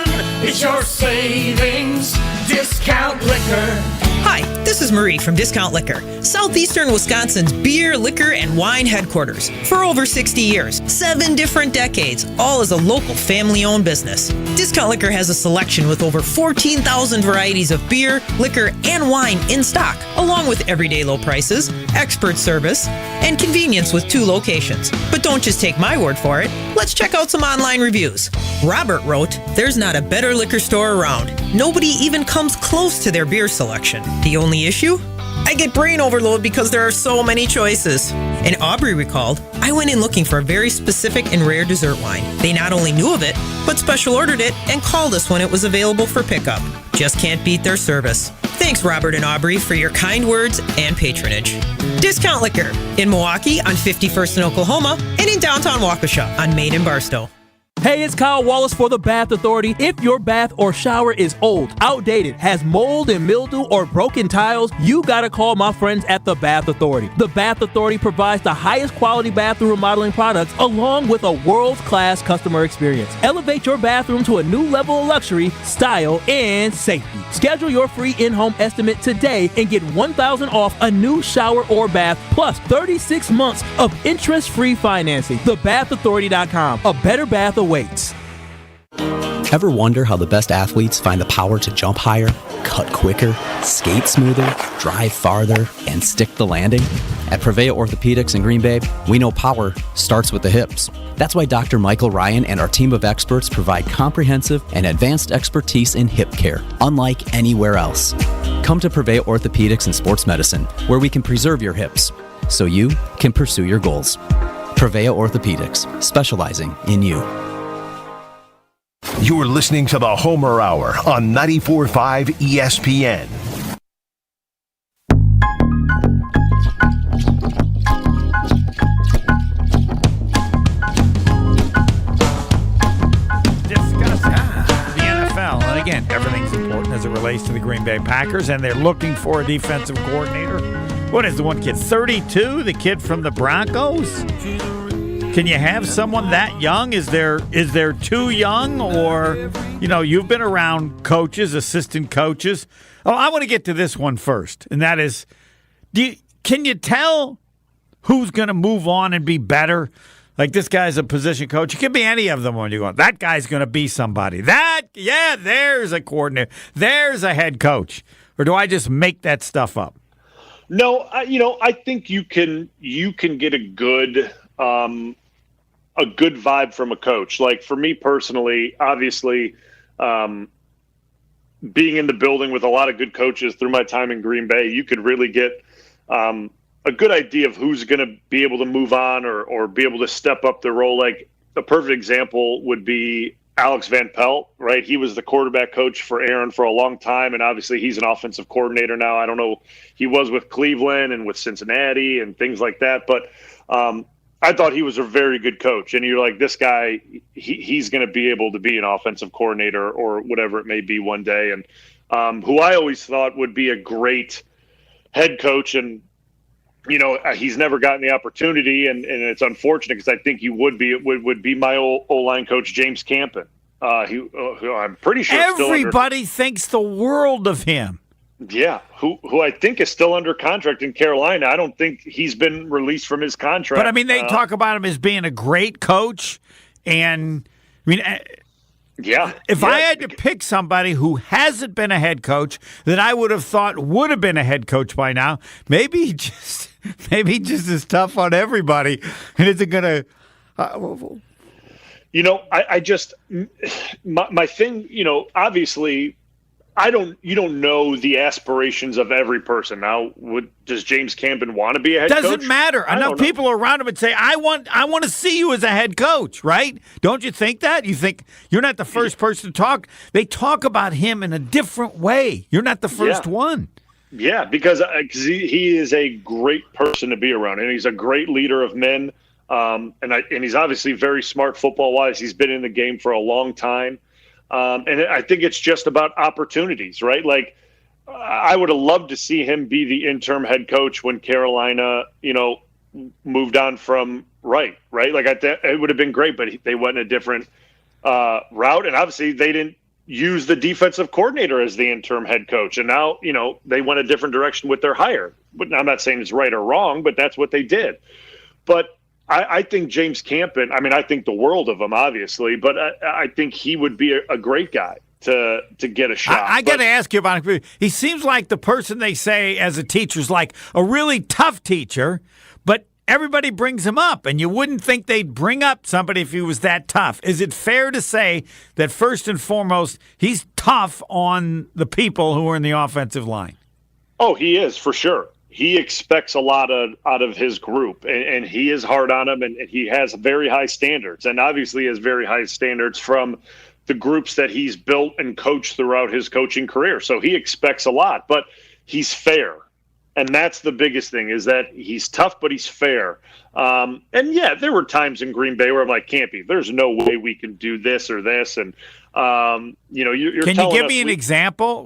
is your savings discount liquor. Hi, this is Marie from Discount Liquor, Southeastern Wisconsin's beer, liquor, and wine headquarters. For over 60 years, 7 different decades, all as a local family-owned business. Discount Liquor has a selection with over 14,000 varieties of beer, liquor, and wine in stock, along with everyday low prices, expert service, and convenience with 2 locations. But don't just take my word for it. Let's check out some online reviews. Robert wrote, "There's not a better liquor store around. Nobody even comes close to their beer selection. The only issue? I get brain overload because there are so many choices. And Aubrey recalled, I went in looking for a very specific and rare dessert wine. They not only knew of it, but special ordered it and called us when it was available for pickup. Just can't beat their service. Thanks, Robert and Aubrey, for your kind words and patronage. Discount Liquor in Milwaukee on 51st in Oklahoma and in downtown Waukesha on Main and Barstow. Hey, it's Kyle Wallace for the Bath Authority. If your bath or shower is old, outdated, has mold and mildew, or broken tiles, you gotta call my friends at the Bath Authority. The Bath Authority provides the highest quality bathroom remodeling products along with a world-class customer experience. Elevate your bathroom to a new level of luxury, style, and safety. Schedule your free in-home estimate today and get $1,000 off a new shower or bath plus 36 months of interest-free financing. TheBathAuthority.com. A better bath awaits. Ever wonder how the best athletes find the power to jump higher, cut quicker, skate smoother, drive farther, and stick the landing? At Prevea Orthopedics in Green Bay, we know power starts with the hips. That's why Dr. Michael Ryan and our team of experts provide comprehensive and advanced expertise in hip care, unlike anywhere else. Come to Prevea Orthopedics and Sports Medicine, where we can preserve your hips so you can pursue your goals. Prevea Orthopedics, specializing in you. You're listening to the Homer Hour on 94.5 ESPN. Discuss the NFL. And again, everything's important as it relates to the Green Bay Packers, and they're looking for a defensive coordinator. What is the one kid, 32? The kid from the Broncos? Can you have someone that young? Is there too young? Or, you've been around coaches, assistant coaches. Oh, I want to get to this one first, and that is, can you tell who's going to move on and be better? Like, this guy's a position coach. It could be any of them when you go, that guy's going to be somebody. There's a coordinator. There's a head coach. Or do I just make that stuff up? No, I think you can get a good vibe from a coach. Like, for me personally, obviously, being in the building with a lot of good coaches through my time in Green Bay, you could really get a good idea of who's going to be able to move on or be able to step up their role. Like, a perfect example would be Alex Van Pelt, right? He was the quarterback coach for Aaron for a long time, and obviously he's an offensive coordinator now. I don't know, he was with Cleveland and with Cincinnati and things like that, but I thought he was a very good coach. And you're like, this guy, he's going to be able to be an offensive coordinator or whatever it may be one day. And who I always thought would be a great head coach, and he's never gotten the opportunity, and it's unfortunate because I think he would be. It would be my O-line coach, James Campen. Who I'm pretty sure everybody thinks the world of him. Yeah, who I think is still under contract in Carolina. I don't think he's been released from his contract. But I mean, they talk about him as being a great coach, and I mean, if I had to pick somebody who hasn't been a head coach that I would have thought would have been a head coach by now, maybe he just is tough on everybody and isn't going to. I just my thing. Obviously, you don't know the aspirations of every person. Now, does James Campen want to be a head coach? Doesn't matter. Enough people around him would say, I want to see you as a head coach, right? Don't you think that? You think you're not the first person to talk. They talk about him in a different way. You're not the first one. Yeah, because he is a great person to be around, and he's a great leader of men. And he's obviously very smart football-wise. He's been in the game for a long time. And I think it's just about opportunities, right? Like, I would have loved to see him be the interim head coach when Carolina, moved on from Wright, right? Like, it would have been great, but they went in a different route. And obviously they didn't use the defensive coordinator as the interim head coach. And now, they went a different direction with their hire. But I'm not saying it's right or wrong, but that's what they did. But I think James Campen, I think the world of him, obviously, but I think he would be a great guy to get a shot. I got to ask you about it. He seems like the person they say as a teacher is like a really tough teacher, but everybody brings him up, and you wouldn't think they'd bring up somebody if he was that tough. Is it fair to say that first and foremost, he's tough on the people who are in the offensive line? Oh, he is, for sure. he expects a lot out of his group, and he is hard on them, and he has very high standards, and obviously has very high standards from the groups that he's built and coached throughout his coaching career. So he expects a lot, but he's fair. And that's the biggest thing, is that he's tough, but he's fair. And yeah, there were times in Green Bay where I'm like, Campy, there's no way we can do this or this. And, you're Can telling you give us me an example?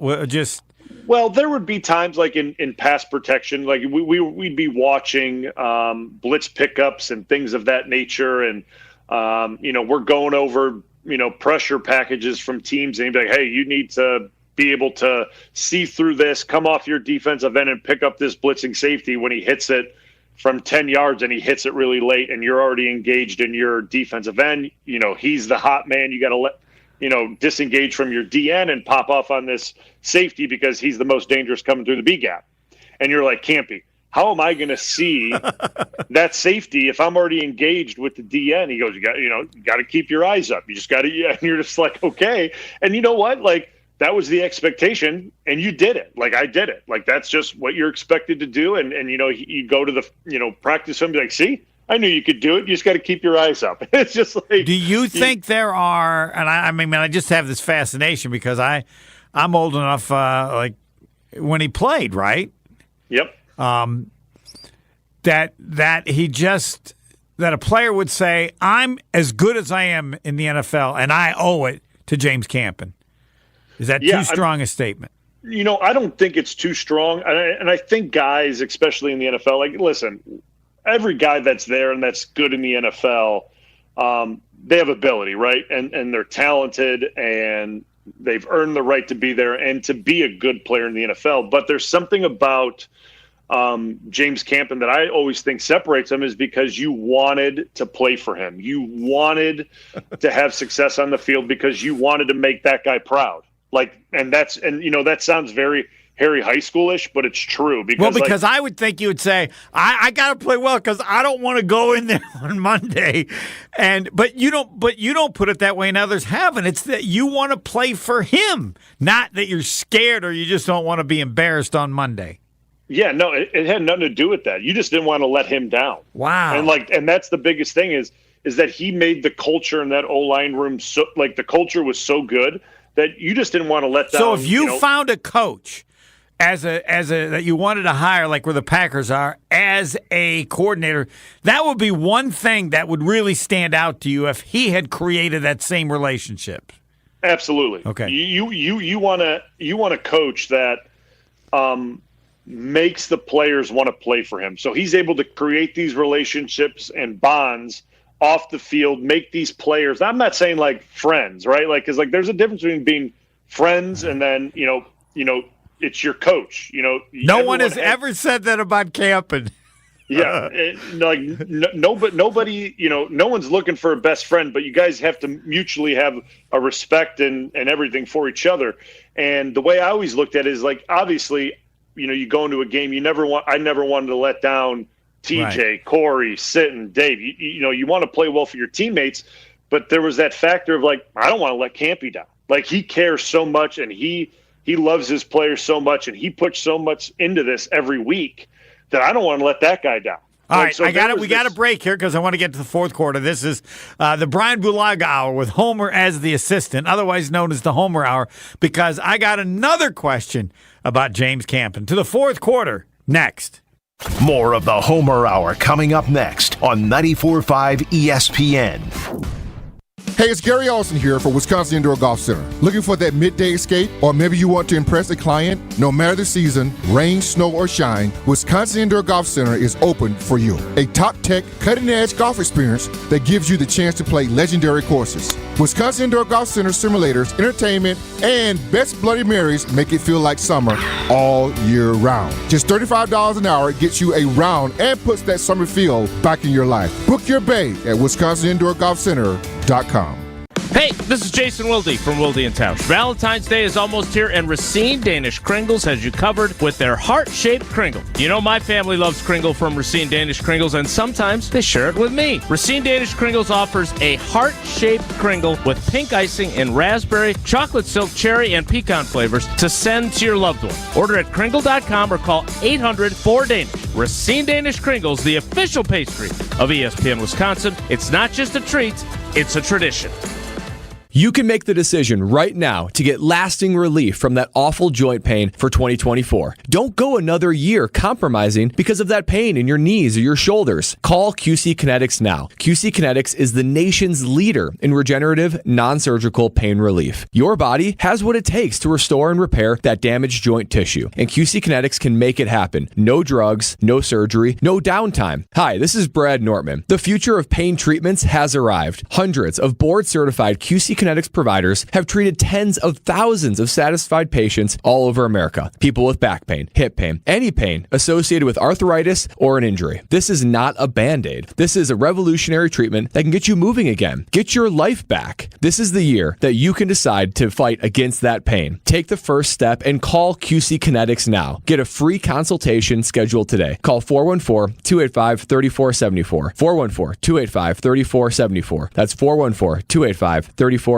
Well, there would be times like in pass protection, like we'd be watching blitz pickups and things of that nature. And, we're going over, pressure packages from teams, and he'd be like, hey, you need to be able to see through this, come off your defensive end and pick up this blitzing safety when he hits it from 10 yards and he hits it really late and you're already engaged in your defensive end. He's the hot man. You got to disengage from your DN and pop off on this safety because he's the most dangerous coming through the B gap. And you're like, Campy, how am I going to see that safety if I'm already engaged with the DN? He goes, you got to keep your eyes up. You just got to, and you're just like, okay. And you know what? Like, that was the expectation, and you did it. Like, I did it. Like, that's just what you're expected to do. And you go to the, practice and be like, see, I knew you could do it. You just got to keep your eyes up. It's just like. Do you think there are, and I just have this fascination because I'm old enough, like when he played, right? Yep. That a player would say, I'm as good as I am in the NFL, and I owe it to James Campen. Is that too strong a statement? I don't think it's too strong. And I think guys, especially in the NFL, like, listen, every guy that's there and that's good in the NFL, they have ability, right? And they're talented and they've earned the right to be there and to be a good player in the NFL. But there's something about James Campen that I always think separates him, is because you wanted to play for him. You wanted to have success on the field because you wanted to make that guy proud. That sounds very Harry High Schoolish, but it's true. Because I would think you would say, I got to play well because I don't want to go in there on Monday, but you don't put it that way, and others haven't. It's that you want to play for him, not that you're scared or you just don't want to be embarrassed on Monday. Yeah, no, it had nothing to do with that. You just didn't want to let him down. Wow. And that's the biggest thing is that he made the culture in that O-line room so, like, the culture was so good that you just didn't want to let down. So if you found a coach as a that you wanted to hire, like where the Packers are, as a coordinator, that would be one thing that would really stand out to you if he had created that same relationship. Absolutely. Okay. You want a coach that makes the players want to play for him. So he's able to create these relationships and bonds off the field, make these players. I'm not saying like friends, right? Like, because like there's a difference between being friends and then it's your coach. No one has ever said that about Campen. Yeah, nobody. No one's looking for a best friend, but you guys have to mutually have a respect and everything for each other. And the way I always looked at it is like, obviously, you go into a game. I never wanted to let down TJ, right. Corey, Sitton, Dave. You want to play well for your teammates, but there was that factor of like, I don't want to let Campy down. Like, he cares so much and he loves his players so much and he puts so much into this every week that I don't want to let that guy down. All right, so we got a break here because I want to get to the fourth quarter. This is the Brian Bulaga Hour with Homer as the assistant, otherwise known as the Homer Hour, because I got another question about James Campen. To the fourth quarter, next. More of the Homer Hour coming up next on 94.5 ESPN. Hey, it's Gary Olson here for Wisconsin Indoor Golf Center. Looking for that midday escape? Or maybe you want to impress a client? No matter the season, rain, snow, or shine, Wisconsin Indoor Golf Center is open for you. A top-tech, cutting-edge golf experience that gives you the chance to play legendary courses. Wisconsin Indoor Golf Center simulators, entertainment, and best Bloody Marys make it feel like summer all year round. Just $35 an hour gets you a round and puts that summer feel back in your life. Book your bay at WisconsinIndoorGolfCenter.com. Hey, this is Jason Wilde from Wilde & Tausch. Valentine's Day is almost here, and Racine Danish Kringles has you covered with their heart-shaped Kringle. You know my family loves Kringle from Racine Danish Kringles, and sometimes they share it with me. Racine Danish Kringles offers a heart-shaped Kringle with pink icing in raspberry, chocolate silk, cherry, and pecan flavors to send to your loved one. Order at Kringle.com or call 800-4DANISH. Racine Danish Kringles, the official pastry of ESPN Wisconsin. It's not just a treat, it's a tradition. You can make the decision right now to get lasting relief from that awful joint pain for 2024. Don't go another year compromising because of that pain in your knees or your shoulders. Call QC Kinetics now. QC Kinetics is the nation's leader in regenerative, non-surgical pain relief. Your body has what it takes to restore and repair that damaged joint tissue, and QC Kinetics can make it happen. No drugs, no surgery, no downtime. Hi, this is Brad Nortman. The future of pain treatments has arrived. Hundreds of board-certified QC Kinetics providers have treated tens of thousands of satisfied patients all over America. People with back pain, hip pain, any pain associated with arthritis or an injury. This is not a Band-Aid. This is a revolutionary treatment that can get you moving again. Get your life back. This is the year that you can decide to fight against that pain. Take the first step and call QC Kinetics now. Get a free consultation scheduled today. Call 414-285-3474. 414-285-3474. That's 414-285-3474.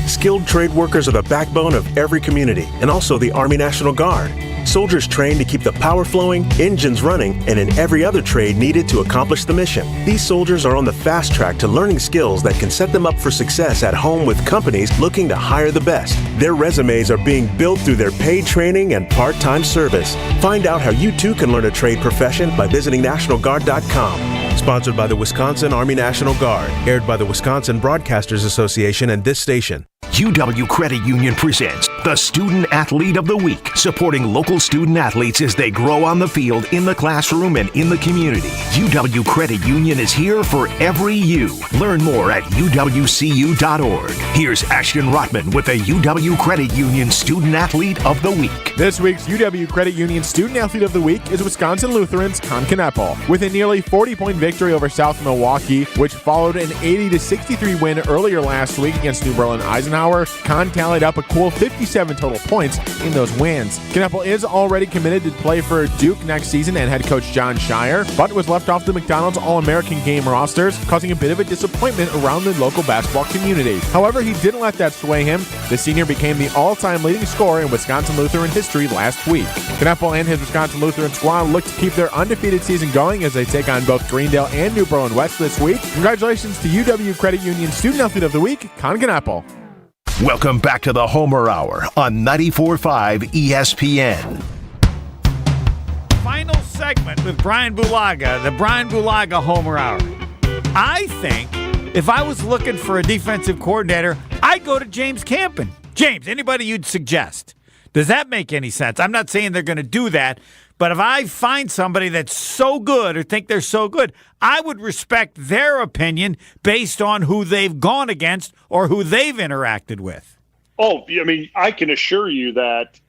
Skilled trade workers are the backbone of every community and also the Army National Guard. Soldiers trained to keep the power flowing, engines running, and in every other trade needed to accomplish the mission. These soldiers are on the fast track to learning skills that can set them up for success at home with companies looking to hire the best. Their resumes are being built through their paid training and part-time service. Find out how you too can learn a trade profession by visiting NationalGuard.com. Sponsored by the Wisconsin Army National Guard. Aired by the Wisconsin Broadcasters Association and this station. UW Credit Union presents the Student Athlete of the Week, supporting local student athletes as they grow on the field, in the classroom, and in the community. UW Credit Union is here for every you. Learn more at uwcu.org. Here's Ashton Rotman with the UW Credit Union Student Athlete of the Week. This week's UW Credit Union Student Athlete of the Week is Wisconsin Lutherans Con Kneppel. With a nearly 40-point victory over South Milwaukee, which followed an 80-63 win earlier last week against New Berlin Eisenhower, Con tallied up a cool 57 total points in those wins. Kneppel is already committed to play for Duke next season and head coach John Shire, but was left off the McDonald's All-American game rosters, causing a bit of a disappointment around the local basketball community. However, he didn't let that sway him. The senior became the all-time leading scorer in Wisconsin Lutheran history last week. Kneppel and his Wisconsin Lutheran squad look to keep their undefeated season going as they take on both Greendale and New Berlin West this week. Congratulations to UW Credit Union Student Athlete of the Week, Con Kneppel. Welcome back to the Homer Hour on 94.5 ESPN. Final segment with Brian Bulaga, the Brian Bulaga Homer Hour. I think if I was looking for a defensive coordinator, I'd go to James Campen. James, anybody you'd suggest? Does that make any sense? I'm not saying they're going to do that, but if I find somebody that's so good or think they're so good, I would respect their opinion based on who they've gone against or who they've interacted with. Oh, I mean, I can assure you that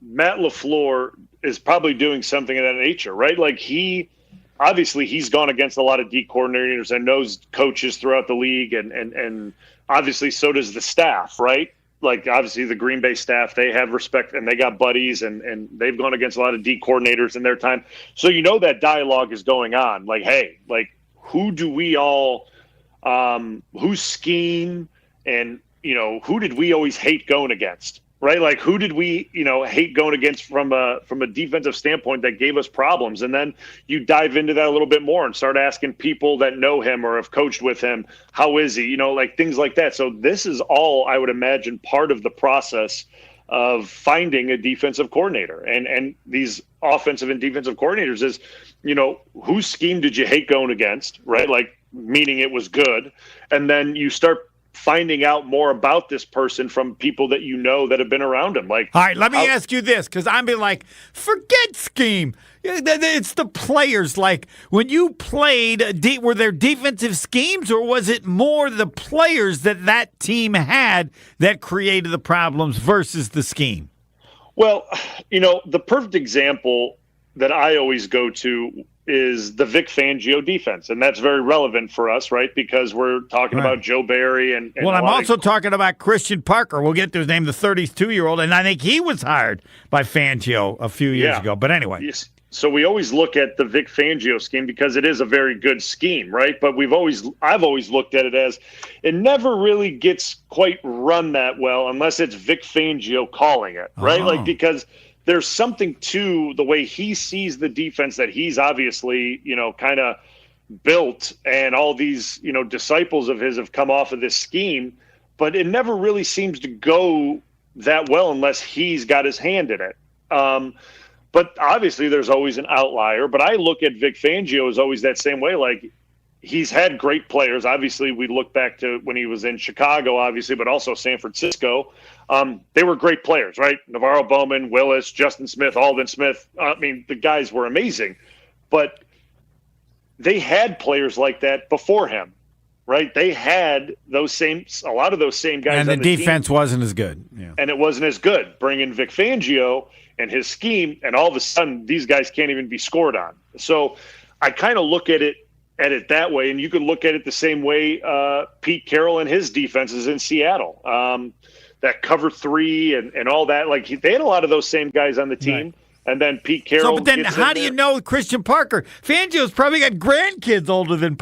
Matt LaFleur is probably doing something of that nature, right? Like he's gone against a lot of D coordinators and knows coaches throughout the league, and obviously so does the staff, right? Like, obviously, the Green Bay staff, they have respect, and they got buddies, and they've gone against a lot of D coordinators in their time. So you know that dialogue is going on. Like, hey, like, who do we all whose scheme and, who did we always hate going against, right? Like, who did we, hate going against from a defensive standpoint that gave us problems? And then you dive into that a little bit more and start asking people that know him or have coached with him, how is he, like things like that. So this is all, I would imagine, part of the process of finding a defensive coordinator. And these offensive and defensive coordinators is, whose scheme did you hate going against, right? Like, meaning it was good. And then you start finding out more about this person from people that that have been around him. Like, all right, let me ask you this, because I'm being like, forget scheme. It's the players. Like, when you played, were there defensive schemes, or was it more the players that team had that created the problems versus the scheme? Well, the perfect example that I always go to is the Vic Fangio defense, and that's very relevant for us, right? Because we're talking about Joe Barry and well, I'm also talking about Christian Parker. We'll get to his name, the 32-year-old, and I think he was hired by Fangio a few years ago. But anyway. Yes. So we always look at the Vic Fangio scheme because it is a very good scheme, right? But I've always looked at it as it never really gets quite run that well unless it's Vic Fangio calling it, right? Like, because there's something to the way he sees the defense that he's obviously, kind of built, and all these, disciples of his have come off of this scheme, but it never really seems to go that well unless he's got his hand in it. But obviously there's always an outlier, but I look at Vic Fangio as always that same way. Like, he's had great players. Obviously, we look back to when he was in Chicago, obviously, but also San Francisco. They were great players, right? Navarro Bowman, Willis, Justin Smith, Aldon Smith. I mean, the guys were amazing. But they had players like that before him, right? They had a lot of those same guys. And the on defense team, wasn't as good. Yeah. And it wasn't as good. Bring in Vic Fangio and his scheme, and all of a sudden, these guys can't even be scored on. So I kind of look at it that way, and you can look at it the same way Pete Carroll and his defenses in Seattle, that cover 3 and all that. Like, they had a lot of those same guys on the team, right. And then Pete Carroll. So, but then how do you know Christian Parker? Fangio's probably got grandkids older than